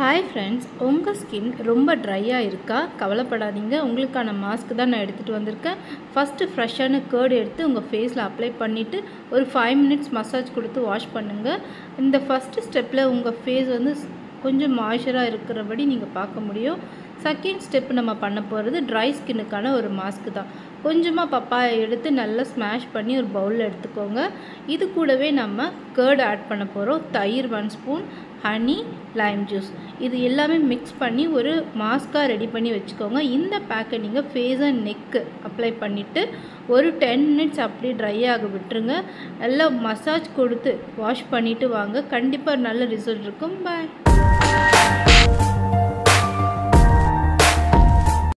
Hi friends, உங்கள் skin ரொம்ப ட்ரையாக இருக்கா? கவலைப்படாதீங்க. உங்களுக்கான மாஸ்க் தான் நான் எடுத்துகிட்டு வந்திருக்கேன். ஃபஸ்ட்டு ஃப்ரெஷ்ஷான கேர்டு எடுத்து உங்கள் ஃபேஸில் அப்ளை பண்ணிவிட்டு ஒரு 5 மினிட்ஸ் மசாஜ் கொடுத்து வாஷ் பண்ணுங்கள். இந்த ஃபஸ்ட்டு ஸ்டெப்பில் உங்கள் ஃபேஸ் வந்து கொஞ்சம் மாய்ஸ்சராக இருக்கிறபடி நீங்கள் பார்க்க முடியும். செகண்ட் ஸ்டெப் நம்ம பண்ண போகிறது ட்ரை ஸ்கின்னுக்கான ஒரு மாஸ்க்கு தான். கொஞ்சமாக பப்பாயை எடுத்து நல்லா ஸ்மாஷ் பண்ணி ஒரு பவுலில் எடுத்துக்கோங்க. இது கூடவே நம்ம கேர்டு ஆட் பண்ண போகிறோம். தயிர் 1 ஸ்பூன், ஹனி, லைம் ஜூஸ் இது எல்லாமே மிக்ஸ் பண்ணி ஒரு மாஸ்க்காக ரெடி பண்ணி வச்சுக்கோங்க. இந்த பேக்கை நீங்கள் ஃபேஸ் அண்ட் நெக்கு அப்ளை பண்ணிவிட்டு ஒரு 10 மினிட்ஸ் அப்படியே ட்ரை ஆக விட்டுருங்க. நல்லா மசாஜ் கொடுத்து வாஷ் பண்ணிவிட்டு வாங்க. கண்டிப்பாக நல்ல ரிசல்ட் இருக்கும். பாய்.